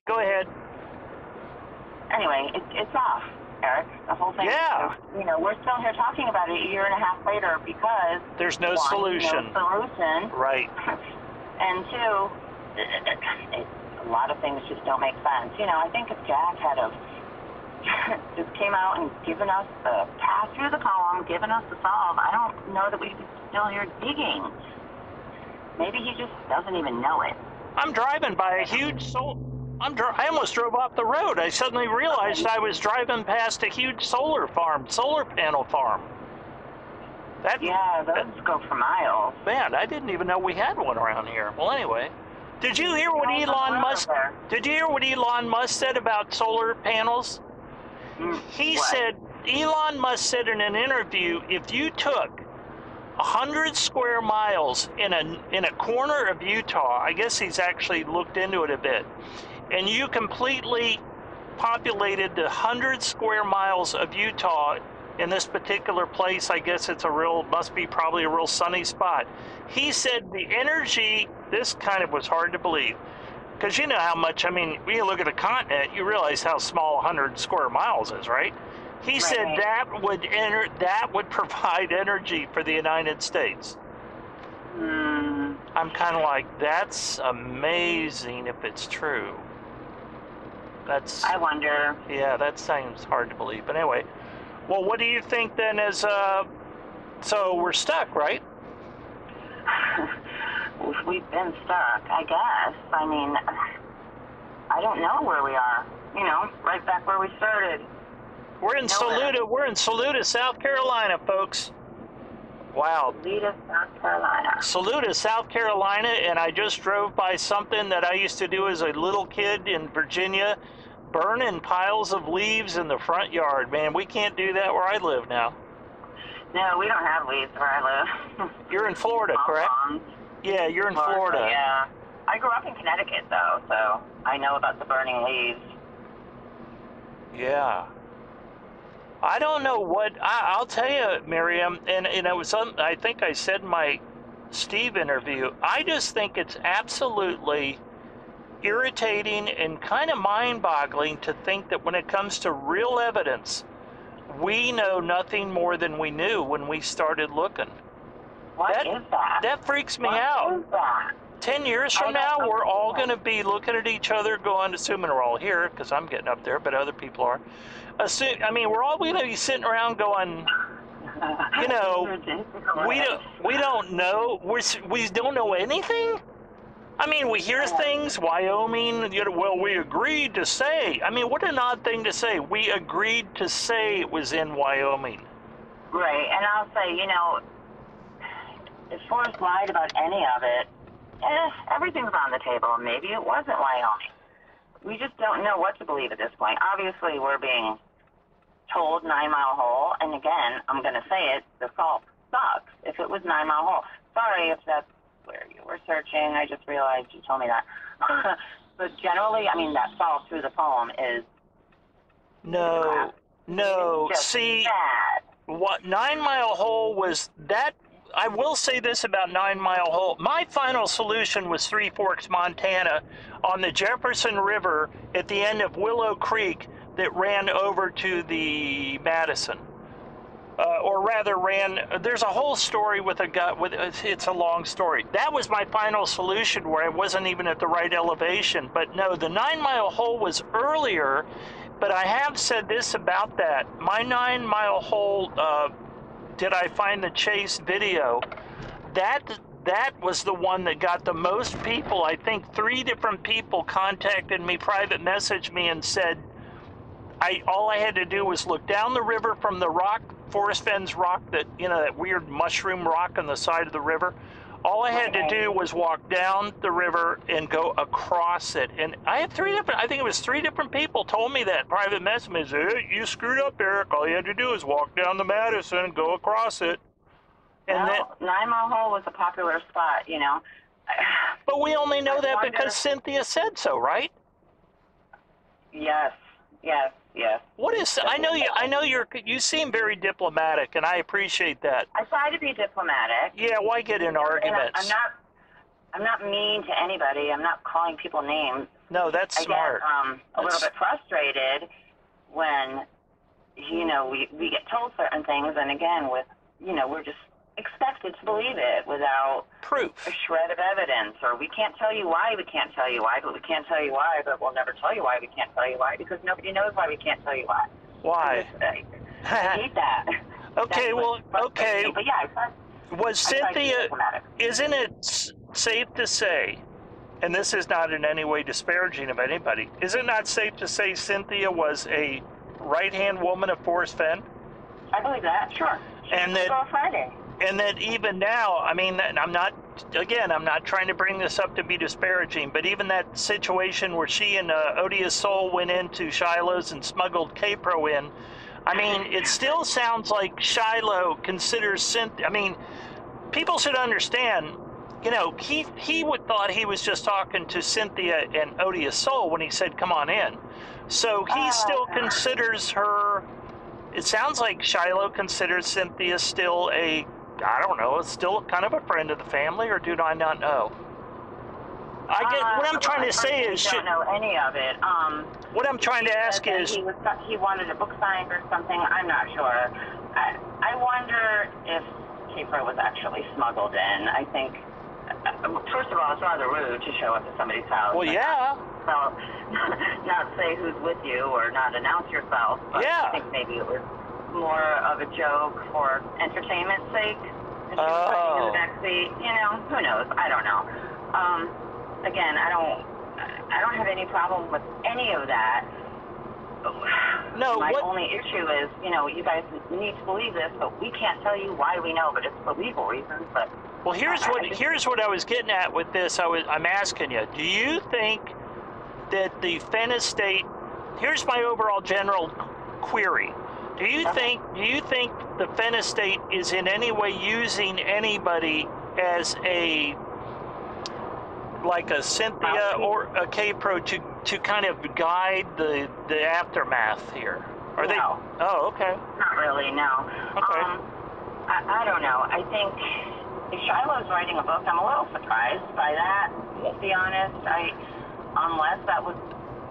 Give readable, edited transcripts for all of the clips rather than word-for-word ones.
Go ahead. Anyway, it's off, Eric. The whole thing. Yeah. You know, we're still here talking about it a year and a half later because there's no one, solution. No solution. Right. And two, a lot of things just don't make sense. You know, I think if Jack had just came out and given us the pass through the poem, given us the solve, I don't know that we'd be still here digging. Maybe he just doesn't even know it. I'm driving by a huge I almost drove off the road. I suddenly realized I was driving past a huge solar panel farm. Yeah, those go for miles. Man, I didn't even know we had one around here. Well, anyway, did you hear what Elon Musk? Did you hear what Elon Musk said about solar panels? He said, Elon Musk said in an interview, if you took 100 square miles in a corner of Utah, I guess he's actually looked into it a bit, and you completely populated the 100 square miles of Utah in this particular place, I guess it's must be probably a real sunny spot. He said the energy, this kind of was hard to believe, because you know how much, I mean, when you look at a continent, you realize how small 100 square miles is, right? He said that would provide energy for the United States. I'm kind of like, that's amazing if it's true. I wonder. Yeah, that seems hard to believe. But anyway, well, what do you think then is, so we're stuck, right? We've been stuck, I guess. I mean, I don't know where we are. You know, right back where we started. We're in Saluda. We're in Saluda, South Carolina, folks. Wow. Saluda, South Carolina. Saluda, South Carolina, and I just drove by something that I used to do as a little kid in Virginia, burning piles of leaves in the front yard. Man, we can't do that where I live now. No, we don't have leaves where I live. You're in Florida, correct? Yeah, you're in Florida. Yeah. I grew up in Connecticut, though, so I know about the burning leaves. Yeah. I don't know what, I'll tell you, Miriam, and it was I think I said in my Steve interview, I just think it's absolutely irritating and kind of mind-boggling to think that when it comes to real evidence, we know nothing more than we knew when we started looking. What is that? That freaks me out. What is that? 10 years from now, we're all going to be looking at each other going, assuming we're all here, because I'm getting up there, but other people are. I mean, we're all going to be sitting around going, you know, we don't know. We don't know anything. I mean, we hear things, Wyoming, you know, well, we agreed to say. I mean, what an odd thing to say. We agreed to say it was in Wyoming. Right, and I'll say, you know, if Forrest lied about any of it, everything's on the table. Maybe it wasn't Wyoming. We just don't know what to believe at this point. Obviously, we're being told 9 Mile Hole, and again, I'm going to say it, the salt sucks. If it was 9 Mile Hole, sorry if that's where you were searching. I just realized you told me that. But generally, I mean, that salt through the poem is no. See, bad. What 9 Mile Hole was that? I will say this about 9 Mile Hole. My final solution was Three Forks, Montana, on the Jefferson River at the end of Willow Creek that ran over to the Madison. Or rather there's a whole story with a guy, it's a long story. That was my final solution where I wasn't even at the right elevation. But no, the 9 Mile Hole was earlier, but I have said this about that. My 9 Mile Hole, Did I Find the Chase video, that was the one that got the most people. I think 3 different people contacted me, private messaged me and said, all I had to do was look down the river from the rock, Forrest Fenn's rock, that, you know, that weird mushroom rock on the side of the river. All I had to do was walk down the river and go across it. And I had 3 different, I think it was 3 different people told me that, private message, hey, you screwed up, Eric. All you had to do is walk down the Madison and go across it. And well, 9 Mile Hole was a popular spot, you know. But we only know that because Cynthia said so, right? Yes. What is? I know you seem very diplomatic, and I appreciate that. I try to be diplomatic. Yeah, why get in arguments? I'm not mean to anybody. I'm not calling people names. No, that's I smart. get a little bit frustrated when, we get told certain things, and again, we're just expected to believe it without Proof. a shred of evidence, or we can't tell you why, but we can't tell you why, but we'll never tell you why we can't tell you why, because nobody knows why we can't tell you why. Why? I hate that. Okay, okay. But yeah, was Cynthia, isn't it safe to say, and this is not in any way disparaging of anybody, is it not safe to say Cynthia was a right-hand woman of Forrest Fenn? I believe that, sure. And that, Friday. and that even now, I mean, I'm not trying to bring this up to be disparaging, but even that situation where she and Odia's Soul went into Shiloh's and smuggled K-Pro in, I mean, it still sounds like Shiloh considers Cynthia, I mean, people should understand, he would thought he was just talking to Cynthia and Odia's Soul when he said, come on in. So he still considers her, it sounds like Shiloh considers Cynthia still still kind of a friend of the family, or do I not know? I get what I'm trying to say is, I don't know any of it. What I'm trying to ask is, he wanted a book signed or something. I'm not sure. I wonder if K-Pro was actually smuggled in. I think, first of all, it's rather rude to show up at somebody's house. Well, yeah. Well, not say who's with you or not announce yourself. But yeah. I think maybe it was more of a joke for entertainment's sake. And she was sitting in the backseat. Who knows? I don't know. Again, I don't have any problem with any of that. No. My only issue is, you guys need to believe this, but we can't tell you why we know, but it's for legal reasons. But well, here's what I was getting at with this. I'm asking you, do you think that the Fenn estate? Here's my overall general query. Do you think the Fenn estate is in any way using anybody as like a Cynthia or a K-Pro to kind of guide the aftermath here? Are they? Oh, okay. Not really, no. Okay. I don't know. I think if Shiloh's writing a book, I'm a little surprised by that, to be honest. Unless that was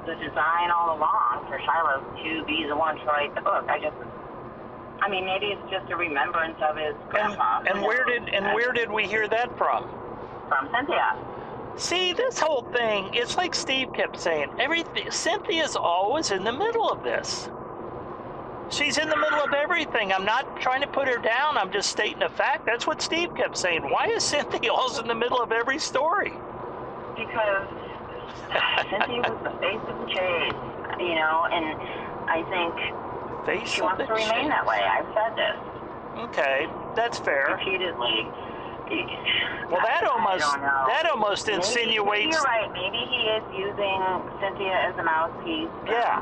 the design all along for Shiloh to be the one to write the book. Maybe it's just a remembrance of his grandpa. And where did we hear that from? From Cynthia. See, this whole thing, it's like Steve kept saying, Cynthia's always in the middle of this. She's in the middle of everything. I'm not trying to put her down. I'm just stating a fact. That's what Steve kept saying. Why is Cynthia always in the middle of every story? Because Cynthia was the face of the chase, and I think she wants to remain that way. I've said this. Okay, that's fair. Repeatedly. Well, that almost insinuates. Maybe you're right. Maybe he is using Cynthia as a mouthpiece. Yeah.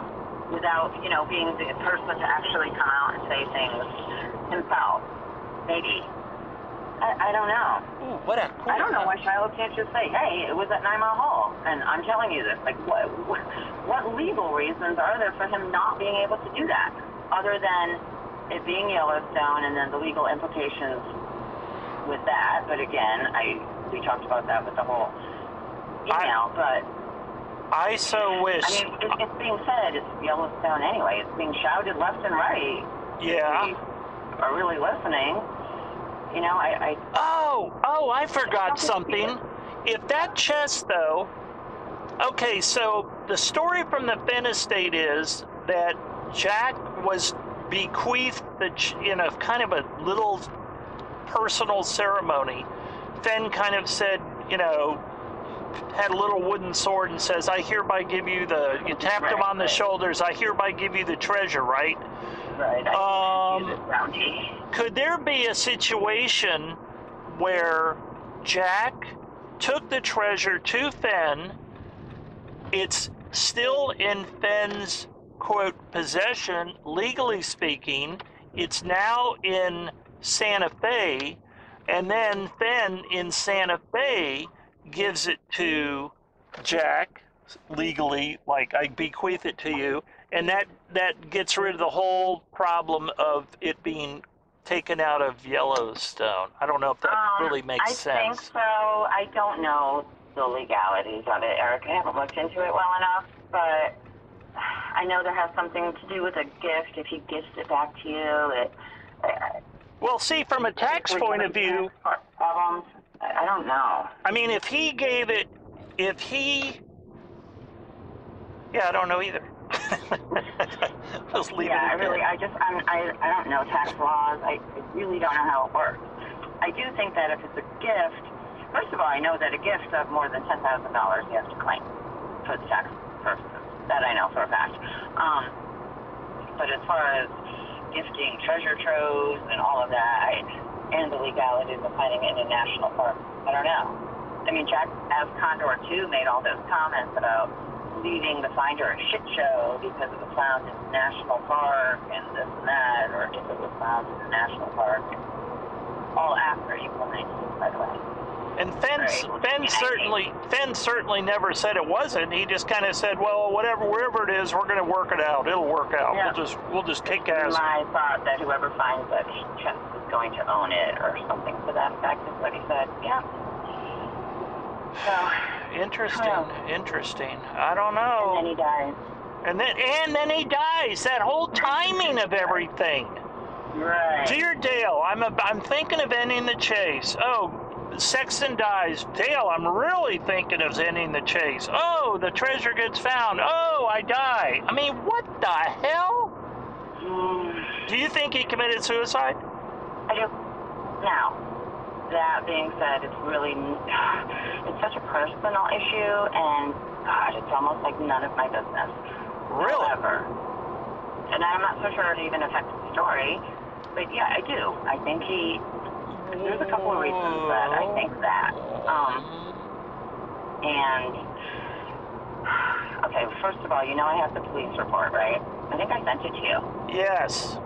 Without, being the person to actually come out and say things himself. Maybe. I don't know. Ooh, I don't know why Shiloh can't just say, hey, it was at 9 Mile Hall, and I'm telling you this. Like, what legal reasons are there for him not being able to do that, other than it being Yellowstone and then the legal implications with that? But again, we talked about that with the whole email, but I so wish. It's being said it's Yellowstone anyway. It's being shouted left and right. Yeah. We are really listening. I forgot something. If that chest, though, okay, so the story from the Fenn estate is that Jack was bequeathed in a kind of a little personal ceremony. Fenn kind of said, had a little wooden sword and says, I hereby give you you tapped him on the shoulders, I hereby give you the treasure, right? Right. Could there be a situation where Jack took the treasure to Fenn, it's still in Fenn's, quote, possession, legally speaking, it's now in Santa Fe, and then Fenn in Santa Fe gives it to Jack legally, like, I bequeath it to you, and that gets rid of the whole problem of it being taken out of Yellowstone. I don't know if that really makes sense. I think so. I don't know. the legalities of it, Eric. I haven't looked into it well enough, but I know there has something to do with a gift. If he gifts it back to you, Well, see, from a tax point of view, problems. I don't know. I mean, if he gave it, yeah, I don't know either. Just leave it at that. I don't know tax laws. I really don't know how it works. I do think that if it's a gift, first of all, I know that a gift of more than $10,000 you have to claim for the tax purposes. That I know for a fact. But as far as gifting treasure troves and all of that, and the legalities of finding it in a national park, I don't know. I mean, Jack as Condor 2 made all those comments about leaving the finder a shit show because it was found in a national park and this and that, or if it was found in a national park. All after April 19th, by the way. And Fenn certainly never said it wasn't. He just kind of said, well, wherever it is, we're going to work it out. It'll work out. Yeah. We'll just kick ass. My thought that whoever finds it is going to own it or something to that effect is what he said. Yeah. So Interesting. I don't know. And then he dies. And then he dies. That whole timing of everything. Right. Dear Dale, I'm thinking of ending the chase. Oh, Sexton dies. Dale, I'm really thinking of ending the chase. Oh, the treasure gets found. Oh, I die. I mean, what the hell? Do you think he committed suicide? I do. Now, that being said, it's such a personal issue, and God, it's almost like none of my business. Really? However, and I'm not so sure it even affects the story, but yeah, I do. I think there's a couple of reasons that I think that. Okay, first of all, I have the police report, right? I think I sent it to you. Yes.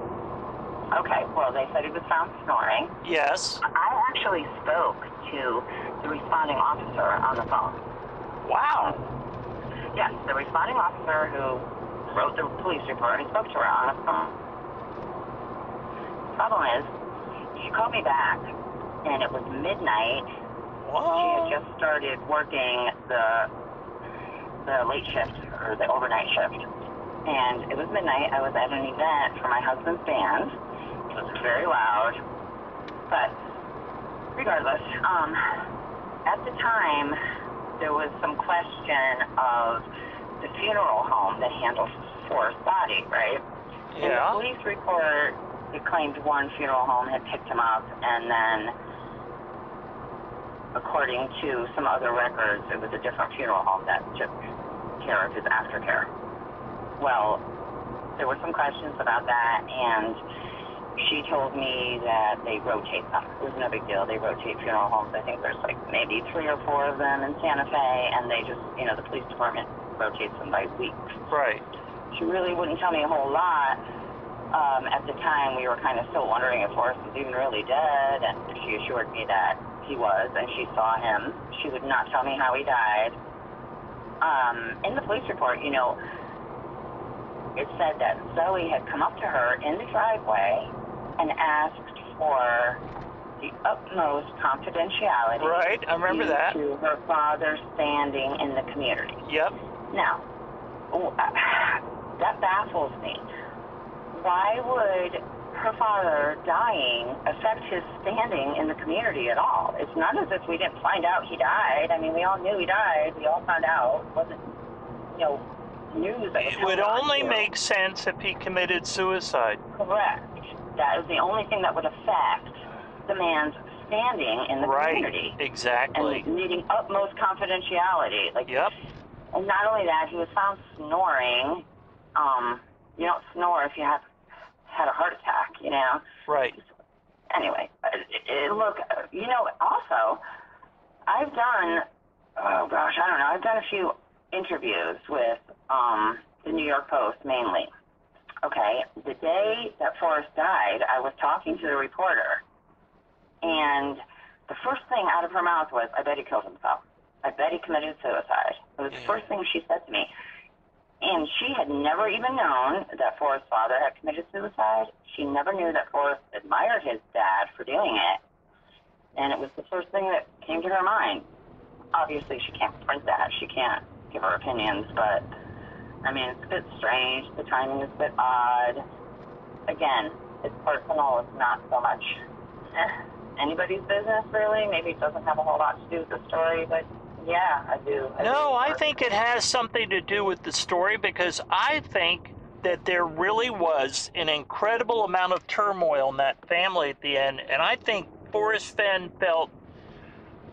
Okay, well, they said he was found snoring. Yes. I actually spoke to the responding officer on the phone. Wow. Yes, the responding officer who wrote the police report, I spoke to her on the phone. Problem is, she called me back, and it was midnight. What? She had just started working the late shift, or the overnight shift. And it was midnight. I was at an event for my husband's band. It was very loud. But regardless, at the time, there was some question of the funeral home that handles Forrest's body, right? Yeah. In the police report, it claimed one funeral home had picked him up, and then, according to some other records, it was a different funeral home that took care of his aftercare. Well, there were some questions about that, and she told me that they rotate them. It was no big deal. They rotate funeral homes. I think there's maybe 3 or 4 of them in Santa Fe, and they just, the police department rotates them by week. Right. She really wouldn't tell me a whole lot. At the time, we were kind of still wondering if Forrest was even really dead, and she assured me that he was, and she saw him. She would not tell me how he died. In the police report, it said that Zoe had come up to her in the driveway and asked for the utmost confidentiality. Right, I remember that. To her father's standing in the community. Yep. Now, that baffles me. Why would her father dying affect his standing in the community at all? It's not as if we didn't find out he died. I mean, we all knew he died. We all found out. It wasn't, news. It would only make sense if he committed suicide. Correct. That is the only thing that would affect the man's standing in the community. Exactly. And needing utmost confidentiality. Yep. And not only that, he was found snoring. You don't snore if you had a heart attack, Right. Anyway, look, also, I've done, I've done a few interviews with the New York Post mainly. Okay, the day that Forrest died, I was talking to the reporter, and the first thing out of her mouth was, I bet he killed himself. I bet he committed suicide. It was the first thing she said to me. And she had never even known that Forrest's father had committed suicide. She never knew that Forrest admired his dad for doing it. And it was the first thing that came to her mind. obviously she can't print that. She can't give her opinions, but, I mean, it's a bit strange. The timing is a bit odd. Again, it's personal. It's not so much anybody's business, really. Maybe it doesn't have a whole lot to do with the story, but yeah, I do. No, I think it has something to do with the story, because I think that there really was an incredible amount of turmoil in that family at the end, and I think Forrest Fenn felt,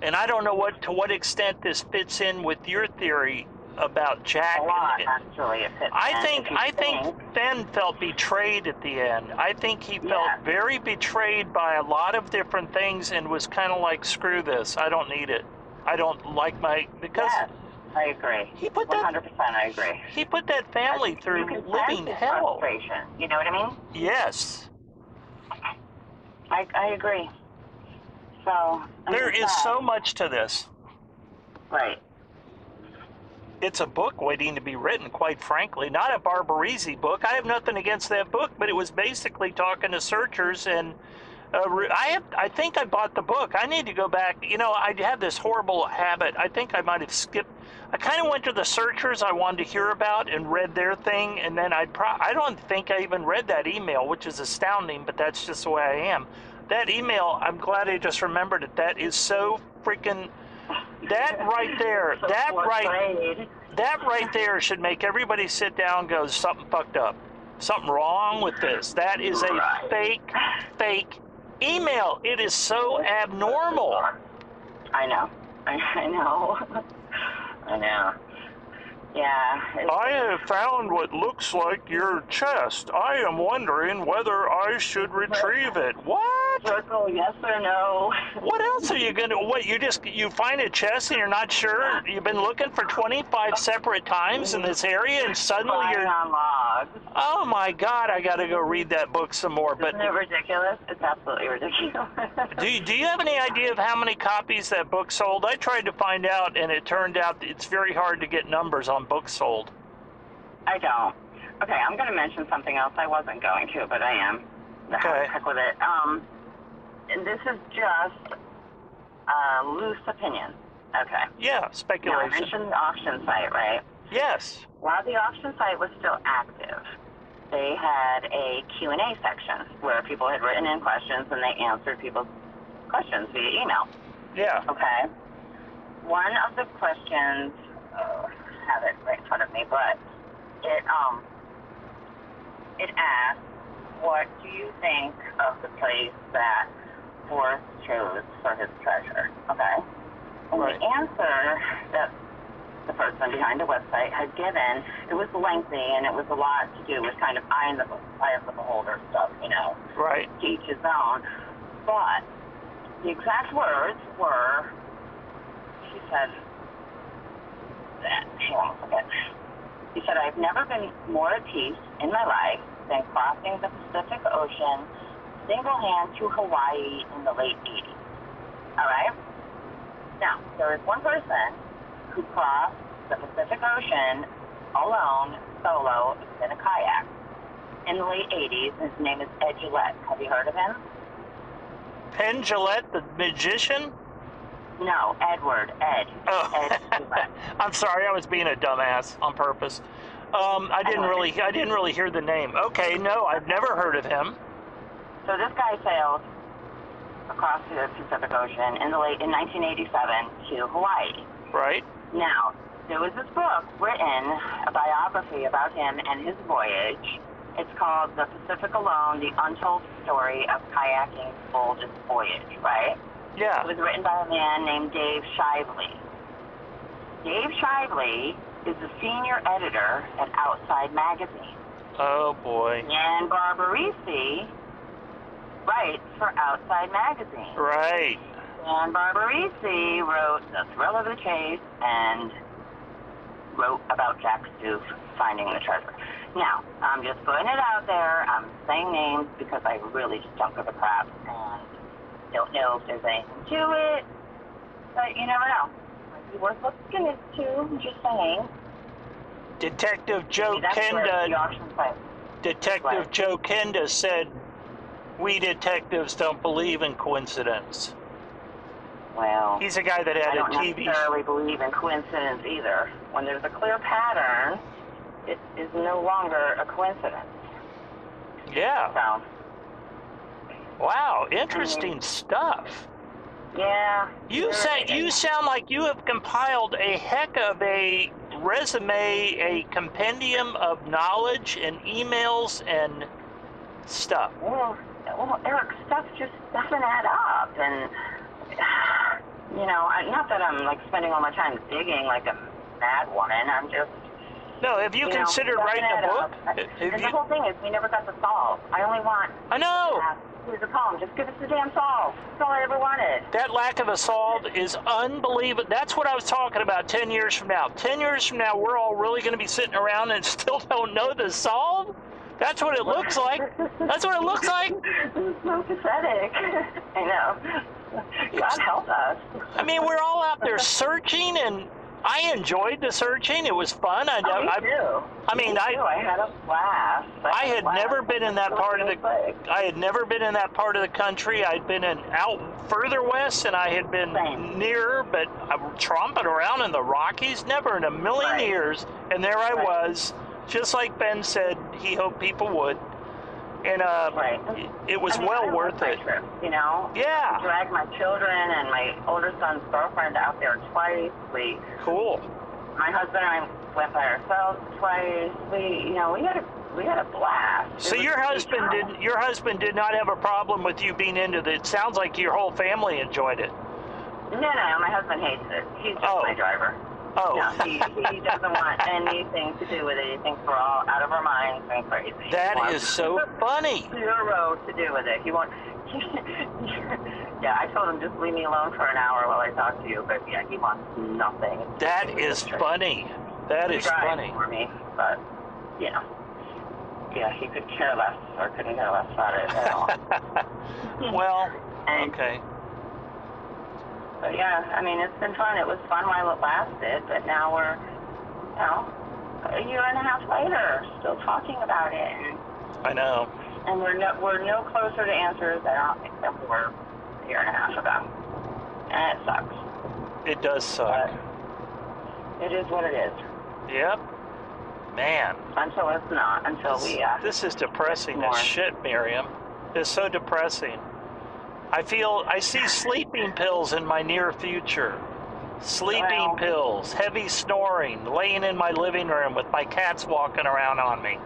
and I don't know to what extent this fits in with your theory about Jack. A lot, actually. It fits I think Fenn felt betrayed at the end. I think he felt very betrayed by a lot of different things and was kind of like, screw this, I don't need it. I don't like because yes, I agree. He put 100% I agree. He put that family through living hell. Frustration, you know what I mean? Yes. I agree. So there is so much to this. Right. It's a book waiting to be written, quite frankly. Not a Barbarisi book. I have nothing against that book, but it was basically talking to searchers, and I think I bought the book. I need to go back. You know, I have this horrible habit. I think I might have skipped. I kind of went to the searchers I wanted to hear about and read their thing, and then I don't think I even read that email, which is astounding, but that's just the way I am. That email, I'm glad I just remembered it. That is so freaking... That right there, that right there should make everybody sit down and go, something fucked up. Something wrong with this. That is a fake email. It is so abnormal. I know. I know. I know. Yeah. I have found what looks like your chest. I am wondering whether I should retrieve it. What? Circle yes or no. What else are you gonna? What, you find a chest and you're not sure? You've been looking for 25 separate times in this area, and suddenly you're on logs. Oh my God! I got to go read that book some more. But isn't it ridiculous? It's absolutely ridiculous. do you have any idea of how many copies that book sold? I tried to find out, and it turned out it's very hard to get numbers on books sold. I don't. Okay, I'm going to mention something else. I wasn't going to, but I am. Okay. Heck with it. And this is just loose opinion. Okay. Yeah, speculation. Now, I mentioned the auction site, right? Yes. While the auction site was still active, they had a Q&A section where people had written in questions and they answered people's questions via email. Yeah. Okay. One of the questions, I have it right in front of me, but it asked, what do you think of the place that Forrest chose for his treasure? Okay. And right. The answer that the person behind the website had given, it was lengthy and it was a lot to do with kind of eye of the beholder stuff, you know. Right. To each his own. But the exact words were, she said, hang on a second. He said, I've never been more at peace in my life than crossing the Pacific Ocean single-hand to Hawaii in the late 80s. All right? Now, there is one person who crossed the Pacific Ocean alone, solo, in a kayak in the late 80s. His name is Ed Gillette. Have you heard of him? Penn Gillette, the magician? No, Edward. Ed. Oh. Ed Gillette. I'm sorry, I was being a dumbass on purpose. I didn't really hear the name. Okay, no, I've never heard of him. So this guy sailed across the Pacific Ocean in 1987 to Hawaii. Right. Now, there was this book written, a biography about him and his voyage. It's called The Pacific Alone, The Untold Story of Kayaking's Boldest Voyage, right? Yeah. It was written by a man named Dave Shively. Dave Shively is the senior editor at Outside Magazine. Oh, boy. And Barbarisi writes for Outside Magazine. Right. And Barbarisi wrote The Thrill of the Chase and wrote about Jack Stoof finding the treasure. Now, I'm just putting it out there. I'm saying names because I really just don't give a crap and don't know if there's anything to it. But you never know. Might be worth looking into, just saying. Detective Joe Kenda said, we detectives don't believe in coincidence. Well, He's a guy that had I don't a TV. necessarily believe in coincidence either. When there's a clear pattern, it is no longer a coincidence. Yeah. So, Wow, interesting stuff. yeah. You sound like you have compiled a heck of a resume, a compendium of knowledge and emails and stuff. Well, Eric, stuff just doesn't add up, and not that I'm like spending all my time digging like a mad woman. I'm just. No, have you considered writing a book? And the whole thing is, we never got the solve. I only want. I know. Here's a poem. Just give us the damn solve. That's all I ever wanted. That lack of a solve is unbelievable. That's what I was talking about 10 years from now. 10 years from now, we're all really going to be sitting around and still don't know the solve? That's what it looks like. That's what it looks like. It's so pathetic. I know. God help us. I mean, we're all out there searching, and I enjoyed the searching. It was fun. Me too. I mean, I had a blast. I had never been in that part of the. I had never been in that part of the country. I'd been out further west, and I had been nearer, but tromping around in the Rockies. Never in a million years. And there I was, just like Ben said. He hoped people would, and it was well worth it. Trip, Yeah. I dragged my children and my older son's girlfriend out there twice. Cool. My husband and I went by ourselves twice. We had a blast. So your husband did not have a problem with you being into it. It sounds like your whole family enjoyed it. No, my husband hates it. He's just my driver. Oh. No, he doesn't want anything to do with it. He thinks we're all out of our minds and crazy. That is so funny. Zero to do with it. He won't. Yeah, I told him just leave me alone for an hour while I talk to you. But yeah, he wants nothing. That is funny. That is funny. For me, but yeah, he could care less or couldn't care less about it at all. Well, okay. But yeah, I mean, it's been fun. It was fun while it lasted, but now we're, a year and a half later, still talking about it. I know. And we're no closer to answers than we were a year and a half ago. And it sucks. It does suck. But it is what it is. Yep. Man. Until it's not. Until This is depressing as shit, Miriam. It's so depressing. I see sleeping pills in my near future. Sleeping pills, heavy snoring, laying in my living room with my cats walking around on me.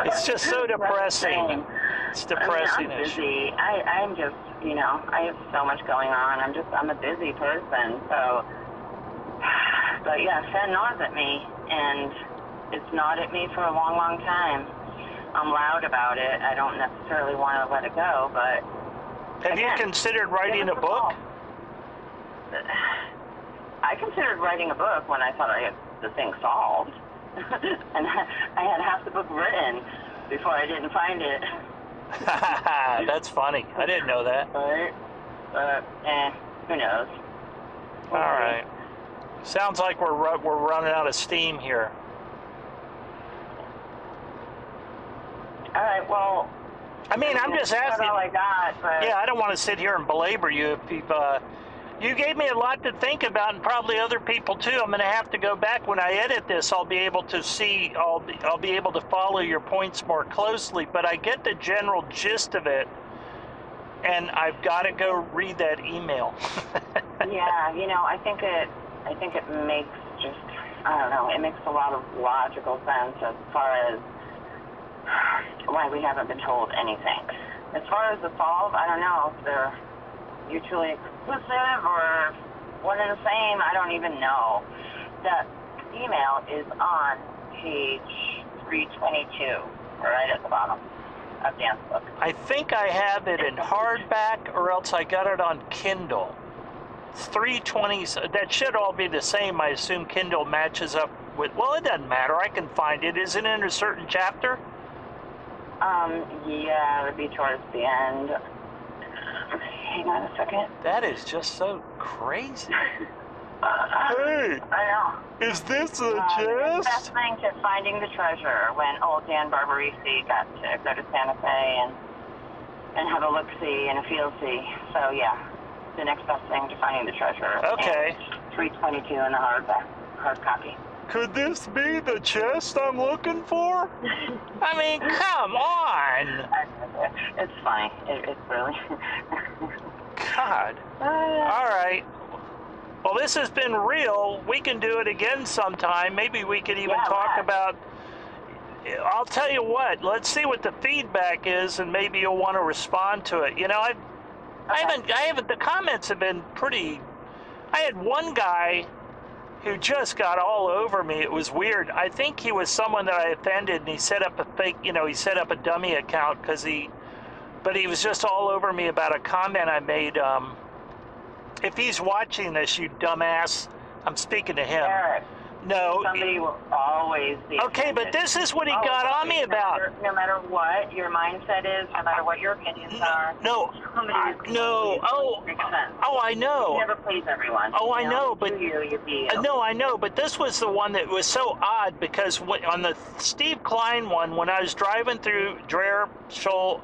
It's just so depressing. It's depressing. I'm busy. I'm just, I have so much going on. I'm a busy person. So, but yeah, Fenn gnaws at me, and it's gnawed at me for a long, long time. I'm loud about it. I don't necessarily want to let it go, but. Have you considered writing a book? I considered writing a book when I thought I had the thing solved. And I had half the book written before I didn't find it. That's funny. I didn't know that. But who knows? All right. Sounds like we're running out of steam here. All right, well... I mean, I'm just asking. That's all I got, but... Yeah, I don't want to sit here and belabor you. If you gave me a lot to think about, and probably other people too. I'm going to have to go back when I edit this. I'll be able to see. I'll be able to follow your points more closely. But I get the general gist of it, and I've got to go read that email. Yeah, I think it makes it makes a lot of logical sense as far as why we haven't been told anything. As far as the solve, I don't know if they're mutually exclusive or one and the same. I don't even know. That email is on page 322, right at the bottom of Dan's book. I think I have it in hardback, or else I got it on Kindle. 320. That should all be the same. I assume Kindle matches up with. Well, it doesn't matter. I can find it. Is it in a certain chapter? Yeah, it would be towards the end. Hang on a second. That is just so crazy. Hey! I know. Is this a It's chest? fascinating to finding the treasure when old Dan Barbarisi got to go to Santa Fe and have a look-see and a feel-see. So, yeah. the next best thing to finding the treasure. Okay. And $3.22 in the hard copy. Could this be the chest I'm looking for? I mean, come on. It's funny. It's really. God. All right. Well, this has been real. We can do it again sometime. Maybe we could even talk about. I'll tell you what. Let's see what the feedback is, and maybe you'll want to respond to it. You know, I haven't. The comments have been pretty. I had one guy who just got all over me. It was weird. I think he was someone that I offended, and he set up a fake. You know, he set up a dummy account but he was just all over me about a comment I made. If he's watching this, you dumbass, I'm speaking to him. Eric, no. Somebody will always be okay, offended. but this is what he got on me about. No matter what your mindset is, no matter what your opinions are. No. I know. You never please everyone. Oh, I know, but you be you. No, I know, but this was the one that was so odd because on the Steve Klein one, when I was driving through Dreher Shoals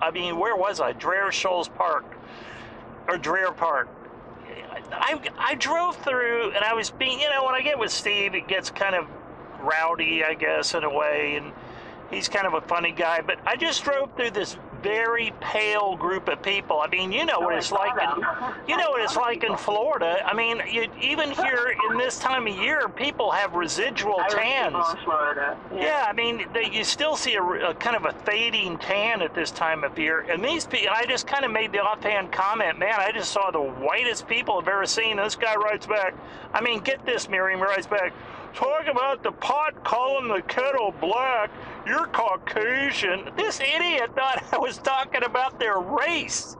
Park, or Dreher Park. I drove through, and I was being, you know, when I get with Steve, it gets kind of rowdy, I guess, in a way, and he's kind of a funny guy, but I just drove through this very pale group of people. I mean, you know what it's like in Florida. I mean, even here in this time of year, people have residual tans. In Florida. Yeah, I mean, you still see a kind of a fading tan at this time of year. And these people, I just kind of made the offhand comment, man, I just saw the whitest people I've ever seen. This guy writes back, I mean, get this, Miriam writes back, talk about the pot calling the kettle black. You're Caucasian. This idiot thought I was talking about their race.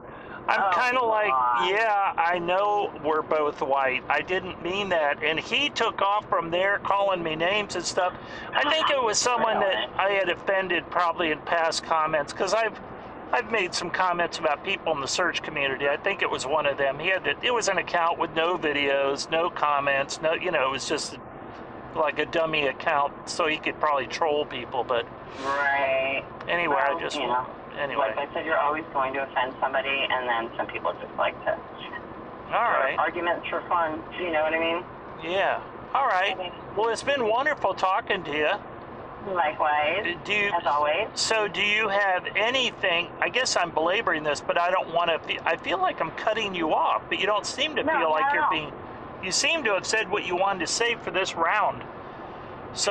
I'm kind of like, yeah, I know we're both white. I didn't mean that. And he took off from there calling me names and stuff. I think it was someone that I had offended probably in past comments, because I've made some comments about people in the search community. I think it was one of them. It was an account with no videos, no comments, no, you know, it was just like a dummy account, so he could probably troll people, but right. Anyway, well, like I said, you're always going to offend somebody, and then some people just like to. All right. Arguments for fun. You know what I mean? Yeah. All right. Well, it's been wonderful talking to you. Likewise. As always. So, do you have anything? I guess I'm belaboring this, but I don't want to. I feel like I'm cutting you off, but you don't seem to feel like you're being. You seem to have said what you wanted to say for this round. So,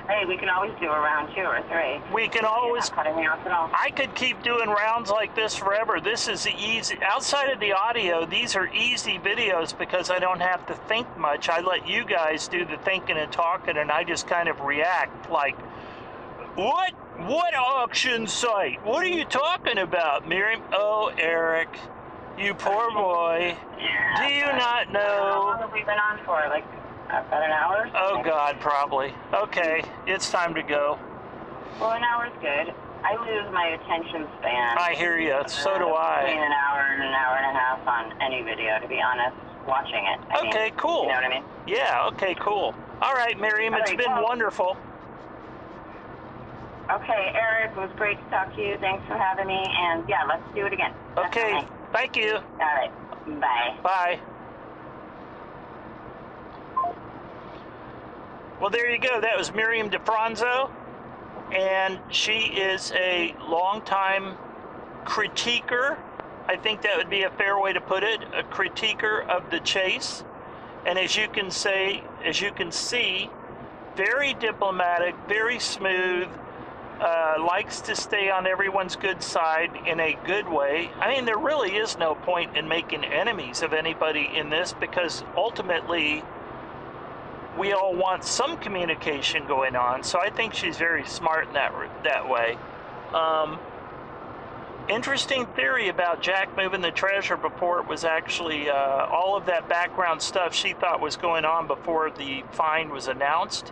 hey, we can always do a round 2 or 3. We can always. You're not cutting me off at all. I could keep doing rounds like this forever. This is easy. Outside of the audio, these are easy videos because I don't have to think much. I let you guys do the thinking and talking, and I just kind of react like, what? What auction site? What are you talking about, Miriam? Oh, Eric, you poor boy. Yeah, do you not know? How long have we been on for? Like about an hour? Oh, God, probably. Okay, it's time to go. Well, an hour's good. I lose my attention span. I hear you. So do I. Between an hour and a half on any video, to be honest, watching it. Okay, cool. You know what I mean? Yeah, okay, cool. All right, Miriam, it's been wonderful. Okay, Eric, it was great to talk to you. Thanks for having me. And, yeah, let's do it again. Okay, definitely. Thank you. All right, bye. Bye. Well, there you go. That was Miriam DeFronzo, and she is a longtime critiquer. I think that would be a fair way to put it, a critiquer of the chase. And as you can see, very diplomatic, very smooth, likes to stay on everyone's good side in a good way. I mean, there really is no point in making enemies of anybody in this, because ultimately we all want some communication going on. So I think she's very smart in that way. Interesting theory about Jack moving the treasure before it was actually all of that background stuff she thought was going on before the find was announced.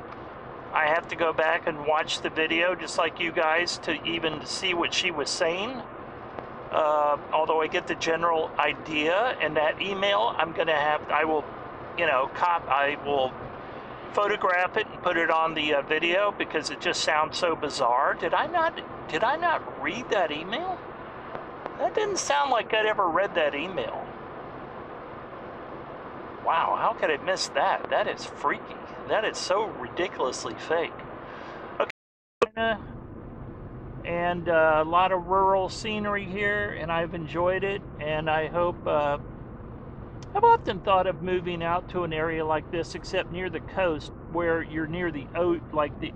I have to go back and watch the video just like you guys to even see what she was saying. Although I get the general idea, and that email I will photograph it and put it on the video because it just sounds so bizarre. Did I not read that email? That didn't sound like I'd ever read that email. Wow, how could I miss that? That is freaky. That is so ridiculously fake. Okay. And a lot of rural scenery here, and I've enjoyed it, and I hope I've often thought of moving out to an area like this, except near the coast, where you're near the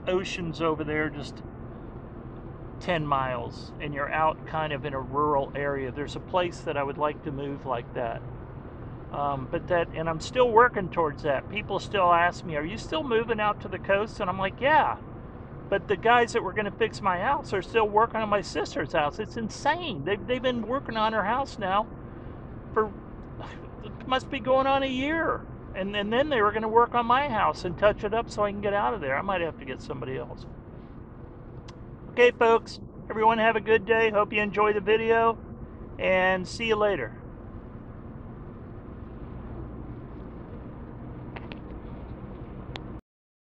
ocean's over there, just 10 miles, and you're out kind of in a rural area. There's a place that I would like to move like that. And I'm still working towards that. People still ask me, are you still moving out to the coast? And I'm like, yeah. But the guys that were going to fix my house are still working on my sister's house. It's insane. They've been working on her house now for, it must be going on a year. And then they were going to work on my house and touch it up so I can get out of there. I might have to get somebody else. Okay, folks. Everyone have a good day. Hope you enjoy the video. And see you later.